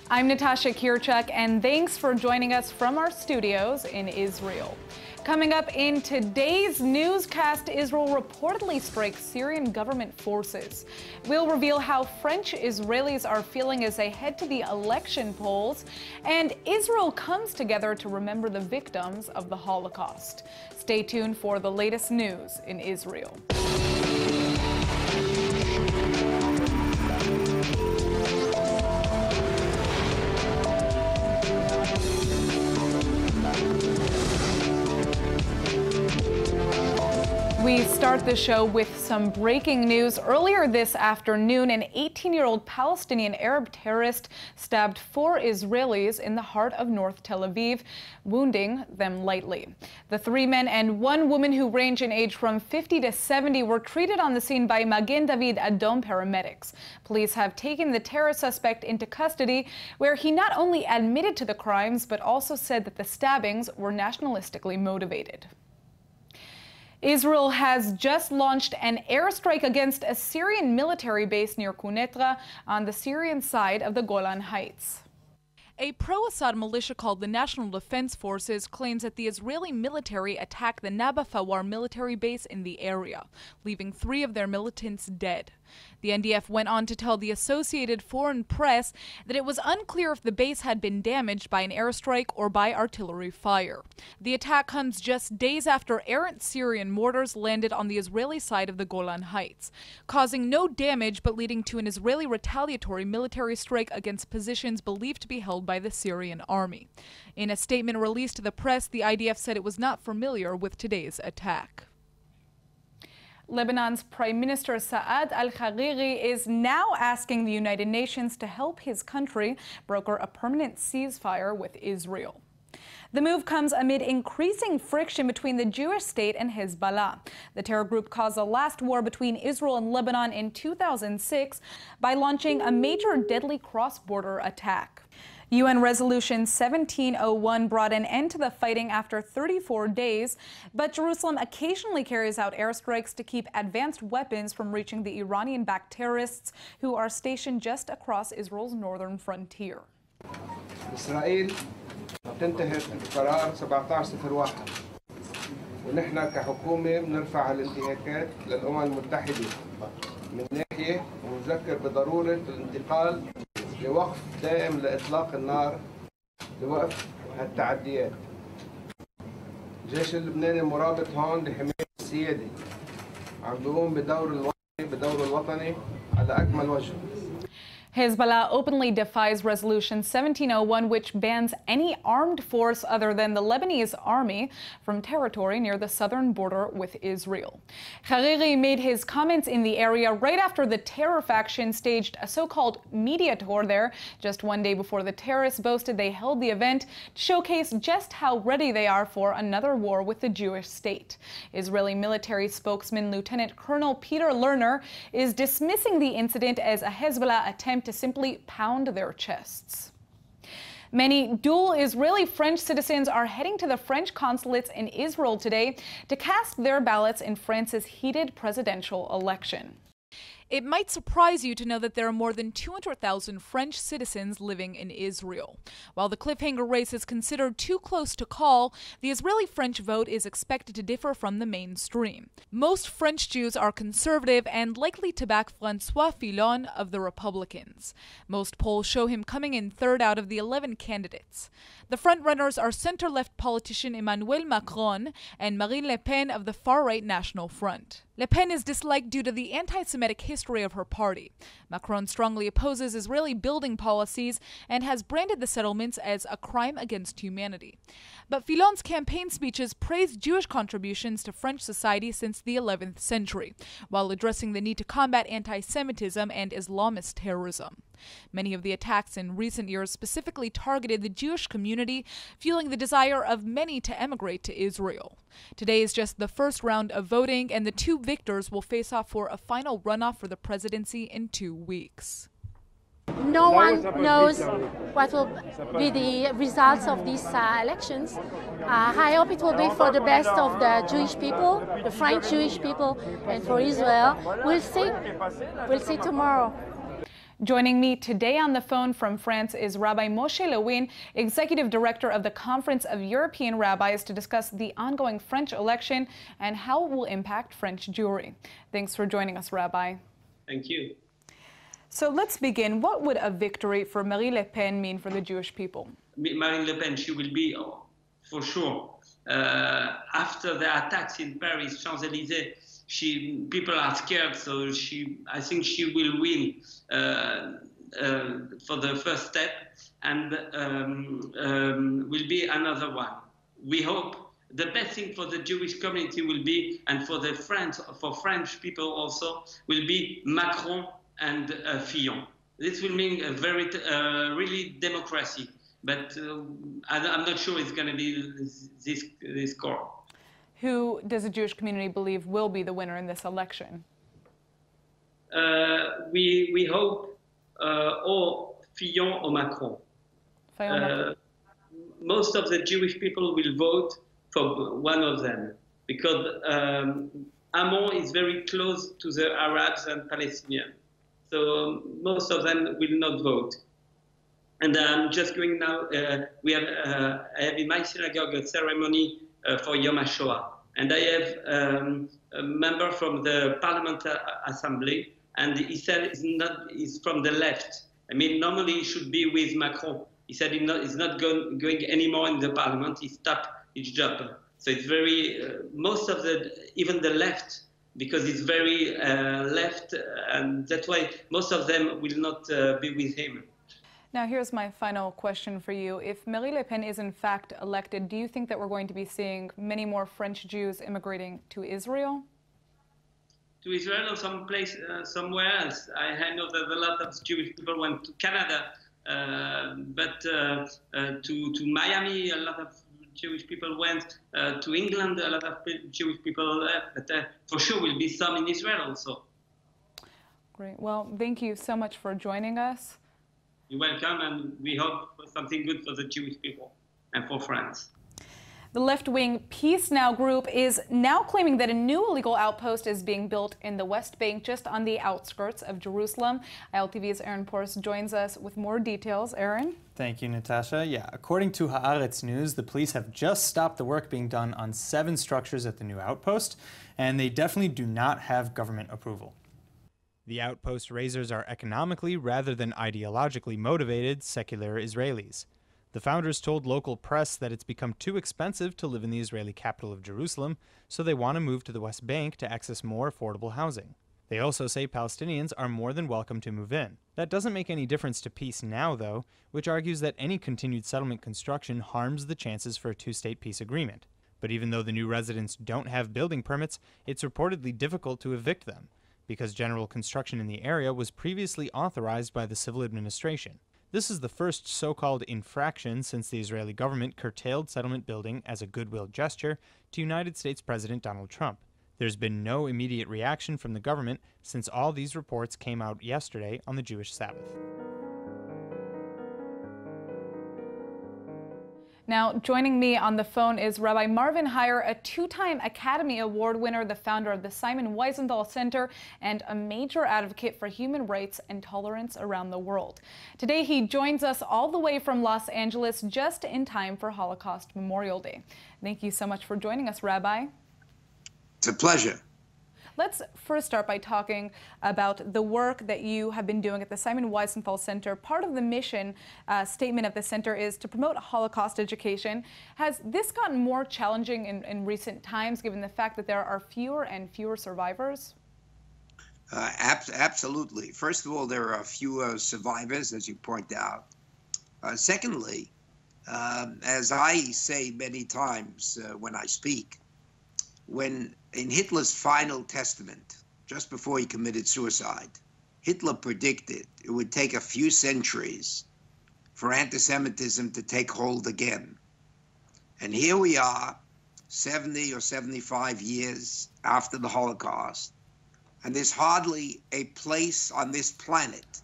I'm Natasha Kirchuk, and thanks for joining us from our studios in Israel. Coming up in today's newscast, Israel reportedly strikes Syrian government forces. We'll reveal how French Israelis are feeling as they head to the election polls, and Israel comes together to remember the victims of the Holocaust. Stay tuned for the latest news in Israel. We start the show with some breaking news. Earlier this afternoon, an 18-year-old Palestinian Arab terrorist stabbed 4 Israelis in the heart of North Tel Aviv, wounding them lightly. The 3 men and 1 woman, who range in age from 50 to 70, were treated on the scene by Magen David Adom paramedics. Police have taken the terror suspect into custody, where he not only admitted to the crimes, but also said that the stabbings were nationalistically motivated. Israel has just launched an airstrike against a Syrian military base near Quneitra on the Syrian side of the Golan Heights. A pro-Assad militia called the National Defense Forces claims that the Israeli military attacked the Naba Fawar military base in the area, leaving 3 of their militants dead. The NDF went on to tell the Associated Foreign Press that it was unclear if the base had been damaged by an airstrike or by artillery fire. The attack comes just days after errant Syrian mortars landed on the Israeli side of the Golan Heights, causing no damage but leading to an Israeli retaliatory military strike against positions believed to be held by the Syrian army. In a statement released to the press, the IDF said it was not familiar with today's attack. Lebanon's Prime Minister Saad al-Hariri is now asking the United Nations to help his country broker a permanent ceasefire with Israel. The move comes amid increasing friction between the Jewish state and Hezbollah. The terror group caused the last war between Israel and Lebanon in 2006 by launching a major deadly cross-border attack. UN Resolution 1701 brought an end to the fighting after 34 days, but Jerusalem occasionally carries out airstrikes to keep advanced weapons from reaching the Iranian-backed terrorists who are stationed just across Israel's northern frontier. إسرائيل تنتهك قرار 1701 ونحن كحكومة بنرفع الانتهاكات للأمم المتحدة من ناحية ونذكر بضرورة الانتقال لوقف دائم لإطلاق النار لوقف هالتعديات. الجيش اللبناني المرابط هون لحماية السيادة عم بيقوم بدور الوطني على أكمل وجه. Hezbollah openly defies Resolution 1701, which bans any armed force other than the Lebanese army from territory near the southern border with Israel. Hariri made his comments in the area right after the terror faction staged a so-called media tour there just 1 day before the terrorists boasted they held the event to showcase just how ready they are for another war with the Jewish state. Israeli military spokesman Lieutenant Colonel Peter Lerner is dismissing the incident as a Hezbollah attempt to simply pound their chests. Many dual Israeli-French citizens are heading to the French consulates in Israel today to cast their ballots in France's heated presidential election. It might surprise you to know that there are more than 200,000 French citizens living in Israel. While the cliffhanger race is considered too close to call, the Israeli-French vote is expected to differ from the mainstream. Most French Jews are conservative and likely to back François Fillon of the Republicans. Most polls show him coming in 3rd out of the 11 candidates. The frontrunners are center-left politician Emmanuel Macron and Marine Le Pen of the far-right National Front. Le Pen is disliked due to the anti-Semitic history of her party. Macron strongly opposes Israeli building policies and has branded the settlements as a crime against humanity. But Fillon's campaign speeches praised Jewish contributions to French society since the 11th century, while addressing the need to combat anti-Semitism and Islamist terrorism. Many of the attacks in recent years specifically targeted the Jewish community, fueling the desire of many to emigrate to Israel. Today is just the first round of voting, and the 2 victors will face off for a final runoff for the presidency in 2 weeks. No one knows what will be the results of these elections. I hope it will be for the best of the Jewish people, the French Jewish people, and for Israel. We'll see. We'll see tomorrow. Joining me today on the phone from France is Rabbi Moshe Lewin, Executive Director of the Conference of European Rabbis, to discuss the ongoing French election and how it will impact French Jewry. Thanks for joining us, Rabbi. Thank you. So let's begin. What would a victory for Marine Le Pen mean for the Jewish people? Marine Le Pen, she will be, for sure, after the attacks in Paris, Champs-Élysées, people are scared, so I think she will win for the first step, and will be another one. We hope the best thing for the Jewish community will be, and for French people also, will be Macron and Fillon. This will mean a very, really democracy, but I'm not sure it's going to be this core. Who does the Jewish community believe will be the winner in this election? We hope or Fillon or Macron. Most of the Jewish people will vote for one of them, because Hamon is very close to the Arabs and Palestinians. So most of them will not vote. And I'm just going now, I have in my synagogue a ceremony for Yom HaShoah. And I have a member from the Parliament Assembly, and he said he's from the left. I mean, normally he should be with Macron. He said he's not going anymore in the Parliament. He stopped his job. So it's very, most of even the left, because it's very left, and that's why most of them will not be with him. Now, here's my final question for you. If Marine Le Pen is in fact elected, do you think that we're going to be seeing many more French Jews immigrating to Israel? To Israel or somewhere else. I know that a lot of Jewish people went to Canada, but to Miami, a lot of Jewish people went. To England, a lot of Jewish people left. But for sure will be some in Israel also. Great. Well, thank you so much for joining us. You're welcome, and we hope for something good for the Jewish people and for France. The left-wing Peace Now group is now claiming that a new illegal outpost is being built in the West Bank, just on the outskirts of Jerusalem. ILTV's Aaron Porce joins us with more details. Aaron? Thank you, Natasha. Yeah, according to Haaretz News, the police have just stopped the work being done on 7 structures at the new outpost, and they definitely do not have government approval. The outpost raisers are economically rather than ideologically motivated secular Israelis. The founders told local press that it's become too expensive to live in the Israeli capital of Jerusalem, so they want to move to the West Bank to access more affordable housing. They also say Palestinians are more than welcome to move in. That doesn't make any difference to Peace Now, though, which argues that any continued settlement construction harms the chances for a two-state peace agreement. But even though the new residents don't have building permits, it's reportedly difficult to evict them, because general construction in the area was previously authorized by the civil administration. This is the first so-called infraction since the Israeli government curtailed settlement building as a goodwill gesture to United States President Donald Trump. There's been no immediate reaction from the government since all these reports came out yesterday on the Jewish Sabbath. Now, joining me on the phone is Rabbi Marvin Heyer, a 2-time Academy Award winner, the founder of the Simon Wiesenthal Center, and a major advocate for human rights and tolerance around the world. Today, he joins us all the way from Los Angeles, just in time for Holocaust Memorial Day. Thank you so much for joining us, Rabbi. It's a pleasure. Let's first start by talking about the work that you have been doing at the Simon Wiesenthal Center. Part of the mission statement of the center is to promote Holocaust education. Has this gotten more challenging in recent times, given the fact that there are fewer and fewer survivors? Absolutely. First of all, there are fewer survivors, as you point out. Secondly, as I say many times when I speak, when in Hitler's final testament, just before he committed suicide, Hitler predicted it would take a few centuries for anti-Semitism to take hold again. And here we are, 70 or 75 years after the Holocaust, and there's hardly a place on this planet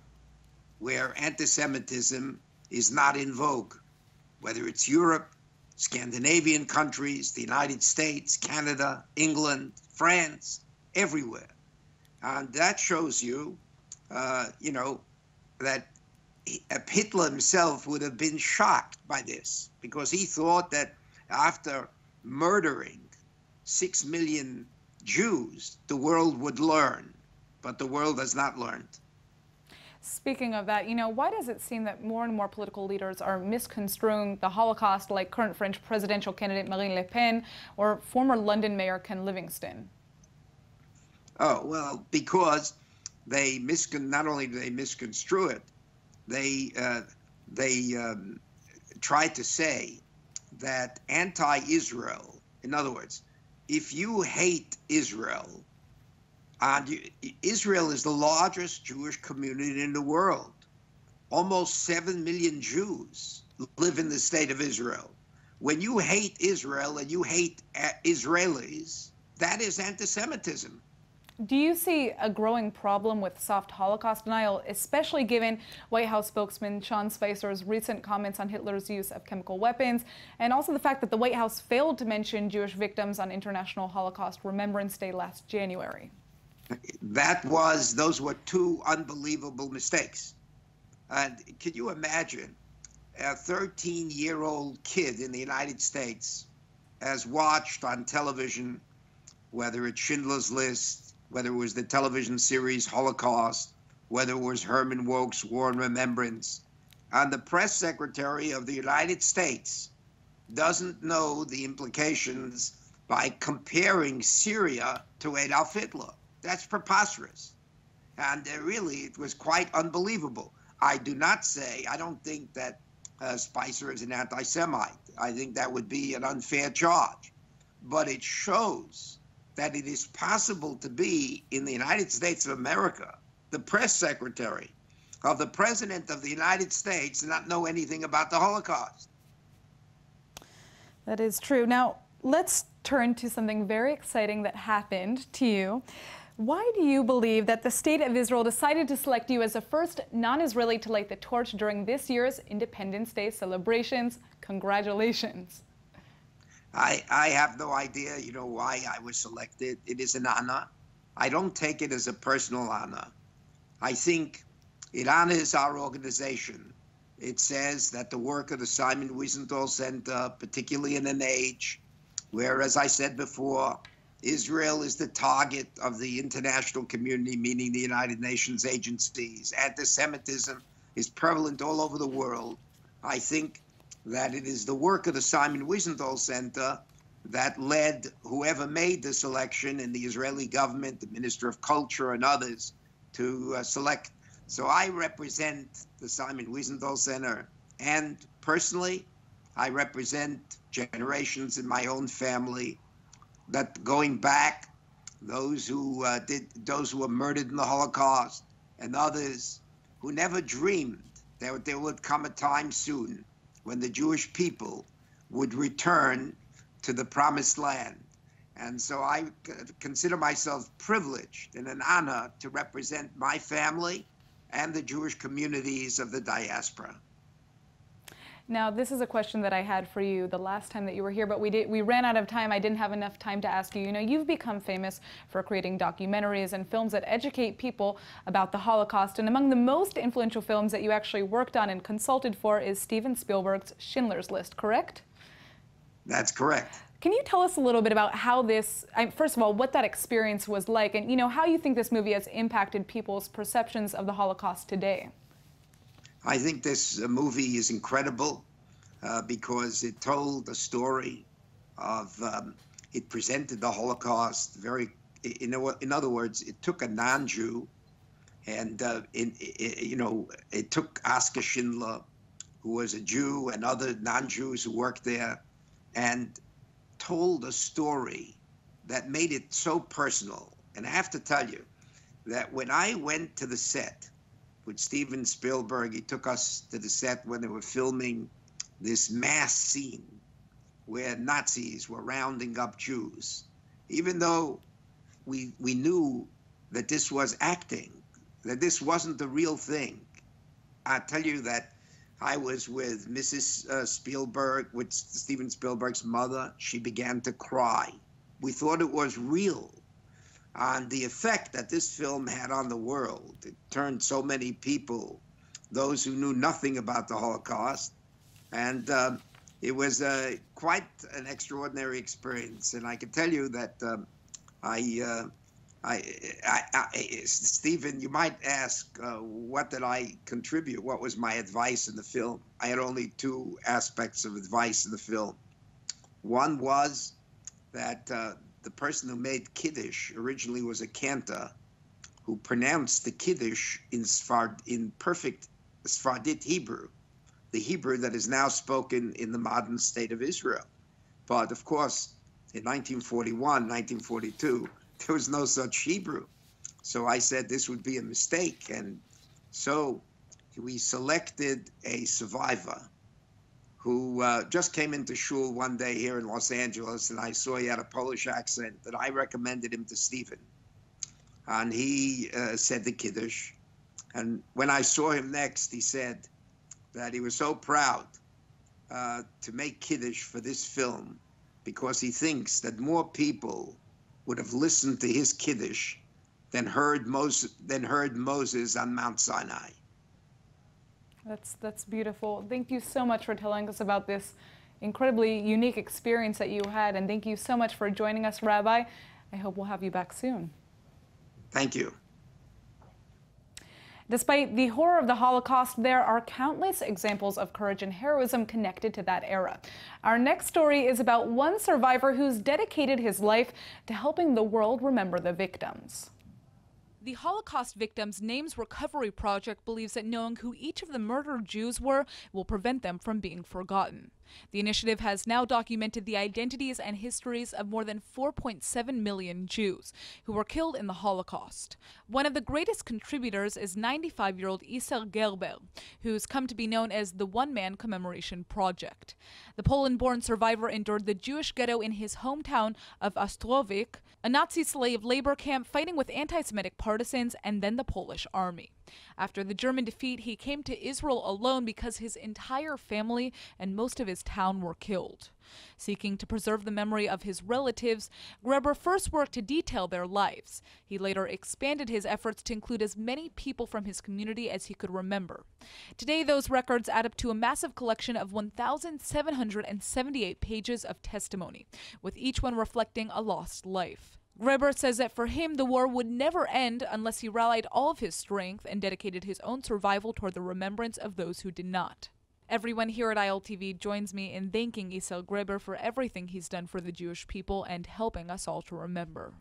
where anti-Semitism is not in vogue, whether it's Europe, Scandinavian countries, the United States, Canada, England, France, everywhere. And that shows you, that Hitler himself would have been shocked by this, because he thought that after murdering 6 million Jews, the world would learn, but the world has not learned. Speaking of that, why does it seem that more and more political leaders are misconstruing the Holocaust, like current French presidential candidate Marine Le Pen or former London Mayor Ken Livingstone? Oh, well, because they not only do they misconstrue it, they try to say that anti-Israel, in other words, if you hate Israel, Israel is the largest Jewish community in the world. Almost 7 million Jews live in the state of Israel. When you hate Israel and you hate Israelis, that is anti-Semitism. Do you see a growing problem with soft Holocaust denial, especially given White House spokesman Sean Spicer's recent comments on Hitler's use of chemical weapons, and also the fact that the White House failed to mention Jewish victims on International Holocaust Remembrance Day last January? Those were two unbelievable mistakes. And can you imagine a 13-year-old kid in the United States has watched on television, whether it's Schindler's List, whether it was the television series Holocaust, whether it was Herman Wouk's War and Remembrance, and the press secretary of the United States doesn't know the implications by comparing Syria to Adolf Hitler. That's preposterous. And really, it was quite unbelievable. I don't think that Spicer is an anti-Semite. I think that would be an unfair charge. But it shows that it is possible to be in the United States of America, the press secretary of the President of the United States, and not know anything about the Holocaust. That is true. Now, let's turn to something very exciting that happened to you. Why do you believe that the State of Israel decided to select you as the first non-Israeli to light the torch during this year's Independence Day celebrations? Congratulations. I have no idea, why I was selected. It is an honor. I don't take it as a personal honor. I think it honors our organization. It says that the work of the Simon Wiesenthal Center, particularly in an age where, as I said before, Israel is the target of the international community, meaning the United Nations agencies. Anti-Semitism is prevalent all over the world. I think that it is the work of the Simon Wiesenthal Center that led whoever made the selection in the Israeli government, the Minister of Culture and others, to select. So I represent the Simon Wiesenthal Center, and personally, I represent generations in my own family that going back, those who were murdered in the Holocaust, and others who never dreamed that there would come a time soon when the Jewish people would return to the promised land. And so I consider myself privileged and an honor to represent my family and the Jewish communities of the diaspora. Now, this is a question that I had for you the last time that you were here, but we ran out of time. I didn't have enough time to ask you. You've become famous for creating documentaries and films that educate people about the Holocaust. And among the most influential films that you actually worked on and consulted for is Steven Spielberg's Schindler's List, correct? That's correct. Can you tell us a little bit about how this, first of all, what that experience was like, and how you think this movie has impacted people's perceptions of the Holocaust today? I think this movie is incredible because it told a story of, it presented the Holocaust in other words, it took a non-Jew and, it took Oskar Schindler, who was a Jew, and other non-Jews who worked there, and told a story that made it so personal. And I have to tell you that when I went to the set with Steven Spielberg, he took us to the set when they were filming this mass scene where Nazis were rounding up Jews. Even though we knew that this was acting, that this wasn't the real thing, I tell you that I was with Mrs. Spielberg, with Steven Spielberg's mother. She began to cry. We thought it was real. And the effect that this film had on the world, it turned so many people those who knew nothing about the Holocaust. And it was quite an extraordinary experience. And I can tell you that Stephen, you might ask, what did I contribute? What was my advice in the film? I had only two aspects of advice in the film. One was that the person who made Kiddush originally was a cantor who pronounced the Kiddush in perfect Sephardic Hebrew, the Hebrew that is now spoken in the modern state of Israel. But of course, in 1941, 1942, there was no such Hebrew. So I said this would be a mistake. And so we selected a survivor who just came into shul one day here in Los Angeles, and I saw he had a Polish accent, and I recommended him to Stephen. And he said the Kiddush. And when I saw him next, he said that he was so proud to make Kiddush for this film because he thinks that more people would have listened to his Kiddush than heard Moses on Mount Sinai. That's beautiful. Thank you so much for telling us about this incredibly unique experience that you had, and thank you so much for joining us, Rabbi. I hope we'll have you back soon. Thank you. Despite the horror of the Holocaust, there are countless examples of courage and heroism connected to that era. Our next story is about one survivor who's dedicated his life to helping the world remember the victims. The Holocaust Victims Names Recovery Project believes that knowing who each of the murdered Jews were will prevent them from being forgotten. The initiative has now documented the identities and histories of more than 4.7 million Jews who were killed in the Holocaust. One of the greatest contributors is 95-year-old Isser Gerber, who's come to be known as the One Man Commemoration Project. The Poland-born survivor endured the Jewish ghetto in his hometown of Ostrowik, a Nazi slave labor camp fighting with anti-Semitic partisans, and then the Polish army. After the German defeat, he came to Israel alone because his entire family and most of his town were killed. Seeking to preserve the memory of his relatives, Gerber first worked to detail their lives. He later expanded his efforts to include as many people from his community as he could remember. Today, those records add up to a massive collection of 1,778 pages of testimony, with each one reflecting a lost life. Gerber says that for him, the war would never end unless he rallied all of his strength and dedicated his own survival toward the remembrance of those who did not. Everyone here at ILTV joins me in thanking Isser Gerber for everything he's done for the Jewish people and helping us all to remember.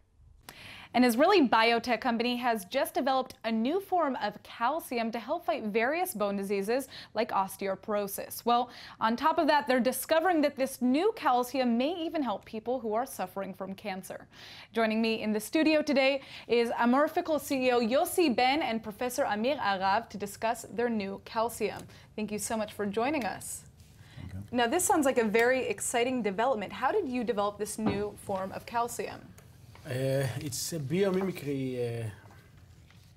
An Israeli biotech company has just developed a new form of calcium to help fight various bone diseases like osteoporosis. Well, on top of that, they're discovering that this new calcium may even help people who are suffering from cancer. Joining me in the studio today is Amorphical CEO Yossi Ben and Professor Amir Arav to discuss their new calcium. Thank you so much for joining us. Thank you. Now, this sounds like a very exciting development. How did you develop this new form of calcium? It's a biomimicry.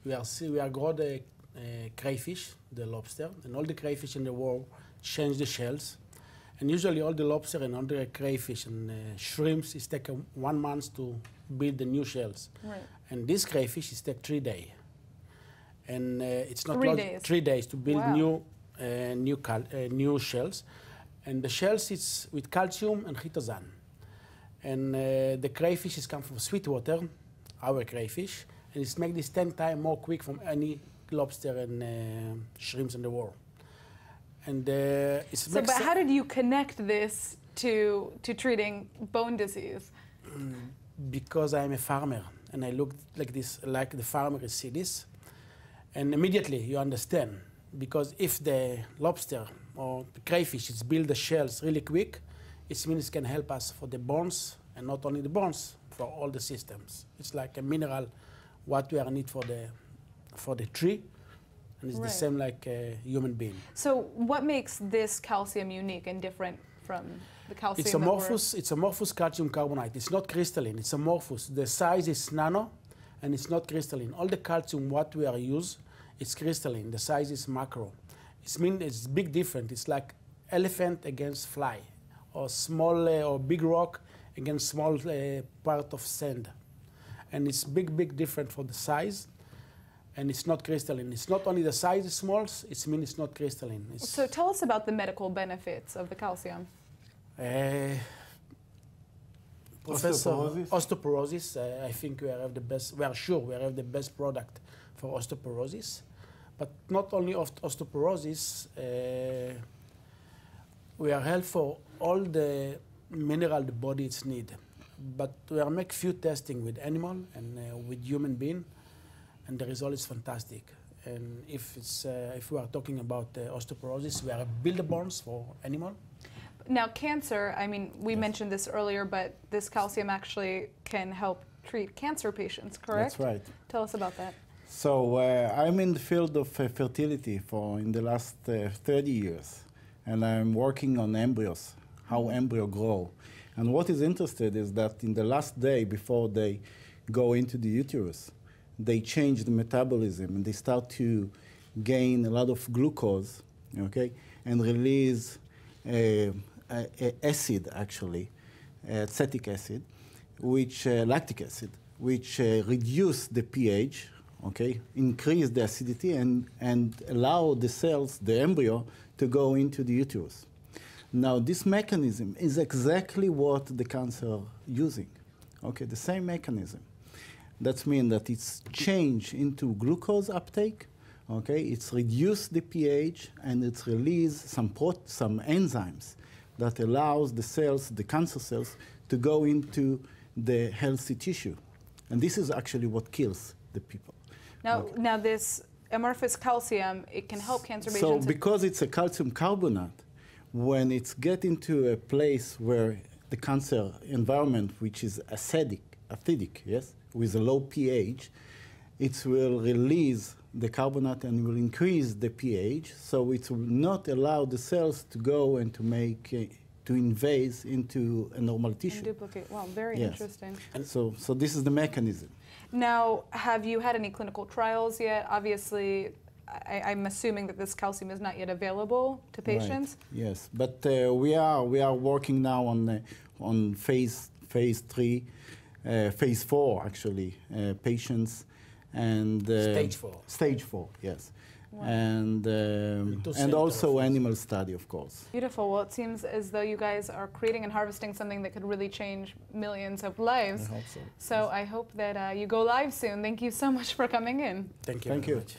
We are grow the crayfish, the lobster, and all the crayfish in the world change the shells. And usually all the lobster and all the crayfish and shrimps, it takes 1 month to build the new shells. Right. And this crayfish, it takes 3 days. And it's not 3 days. 3 days to build Wow. new shells. And the shells, it's with calcium and chitosan. And the crayfish is come from sweet water, our crayfish, and it's make this 10 times more quick from any lobster and shrimps in the world. And it's But how did you connect this to treating bone disease? Because I'm a farmer, and I look like this, like the farmer see this, and immediately you understand. Because if the lobster or the crayfish is build the shells really quick, it means it can help us for the bones, and not only the bones, for all the systems. It's like a mineral, what we are need for the tree, and it's Right. the same like a human being. So what makes this calcium unique and different from the calcium It's amorphous calcium carbonate. It's not crystalline, it's amorphous. The size is nano, and it's not crystalline. All the calcium what we are use, it's crystalline. The size is macro. It's big different. It's like elephant against fly, or small or big rock against small part of sand. And it's big different for the size. and it's not crystalline. It's not only the size is small, it means it's not crystalline. So tell us about the medical benefits of the calcium. Professor, osteoporosis. I think we have the best. We are sure we have the best product for osteoporosis, but not only osteoporosis. We are help for all the mineral the body needs. But we are make few testing with animal and with human being, and the result is fantastic. And if we are talking about osteoporosis, we are builder bones for animal. Now, cancer, I mean, we mentioned this earlier, but this calcium actually can help treat cancer patients, correct? That's right. Tell us about that. So I'm in the field of fertility in the last 30 years, and I'm working on embryos, how embryo grow. And what is interesting is that in the last day before they go into the uterus, they change the metabolism and they start to gain a lot of glucose, okay, and release acid, actually, acetic acid, which lactic acid, which reduce the pH, okay, increase the acidity and allow the cells, the embryo, to go into the uterus. Now, this mechanism is exactly what the cancer using, okay, the same mechanism. That means that it's changed into glucose uptake, okay, it's reduced the pH, and it's released some enzymes that allows the cells, the cancer cells, to go into the healthy tissue. And this is actually what kills the people. Now, okay. Now this amorphous calcium, it can help cancer patients. So because it's a calcium carbonate, when it's get into a place where the cancer environment, which is acidic, yes, with a low pH, it will release the carbonate and will increase the pH, so it will not allow the cells to go and to invade into a normal tissue. And duplicate. Wow, very interesting. And so this is the mechanism. Now, have you had any clinical trials yet? Obviously, I'm assuming that this calcium is not yet available to patients. Right. Yes, but we are working now on phase 3, phase 4 actually, patients and stage 4. Stage 4, yes. Wow. And also animal study, of course. Beautiful. Well, it seems as though you guys are creating and harvesting something that could really change millions of lives. I hope so. So I hope that you go live soon. Thank you so much for coming in. Thank you. Thank you. Much.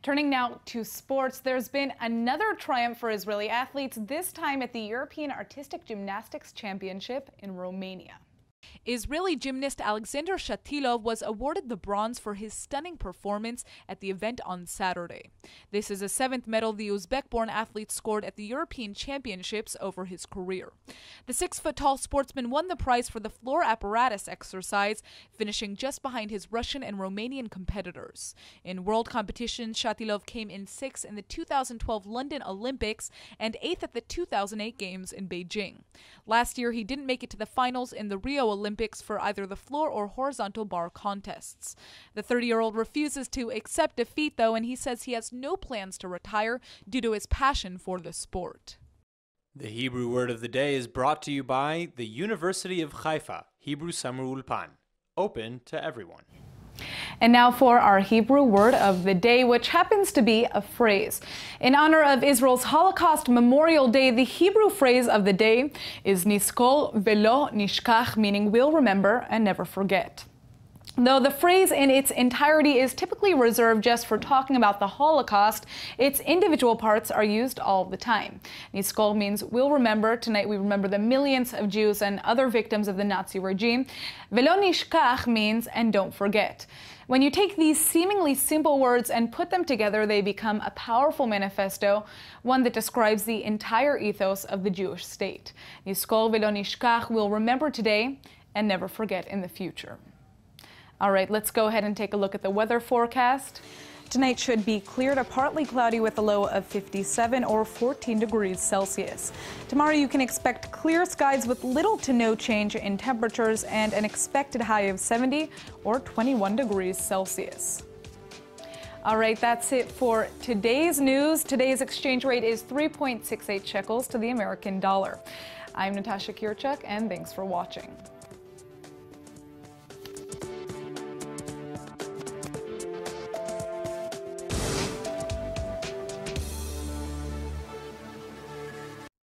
Turning now to sports, there's been another triumph for Israeli athletes, this time at the European Artistic Gymnastics Championship in Romania. Israeli gymnast Alexander Shatilov was awarded the bronze for his stunning performance at the event on Saturday. This is the 7th medal the Uzbek-born athlete scored at the European Championships over his career. The 6-foot-tall sportsman won the prize for the floor apparatus exercise, finishing just behind his Russian and Romanian competitors. In world competitions, Shatilov came in 6th in the 2012 London Olympics and 8th at the 2008 Games in Beijing. Last year, he didn't make it to the finals in the Rio Olympics for either the floor or horizontal bar contests. The 30-year-old refuses to accept defeat, though, and he says he has no plans to retire due to his passion for the sport. The Hebrew word of the day is brought to you by the University of Haifa, Hebrew Summer Ulpan, open to everyone. And now for our Hebrew word of the day, which happens to be a phrase. In honor of Israel's Holocaust Memorial Day, the Hebrew phrase of the day is niskol velo nishkach, meaning we'll remember and never forget. Though the phrase in its entirety is typically reserved just for talking about the Holocaust, its individual parts are used all the time. Niskol means we'll remember. Tonight we remember the millions of Jews and other victims of the Nazi regime. Velo nishkach means and don't forget. When you take these seemingly simple words and put them together, they become a powerful manifesto, one that describes the entire ethos of the Jewish state. Niskol velo nishkach, we'll remember today and never forget in the future. All right, let's go ahead and take a look at the weather forecast. Tonight should be clear to partly cloudy with a low of 57 or 14 degrees Celsius. Tomorrow you can expect clear skies with little to no change in temperatures and an expected high of 70 or 21 degrees Celsius. All right, that's it for today's news. Today's exchange rate is 3.68 shekels to the American dollar. I'm Natasha Kirchuk, and thanks for watching.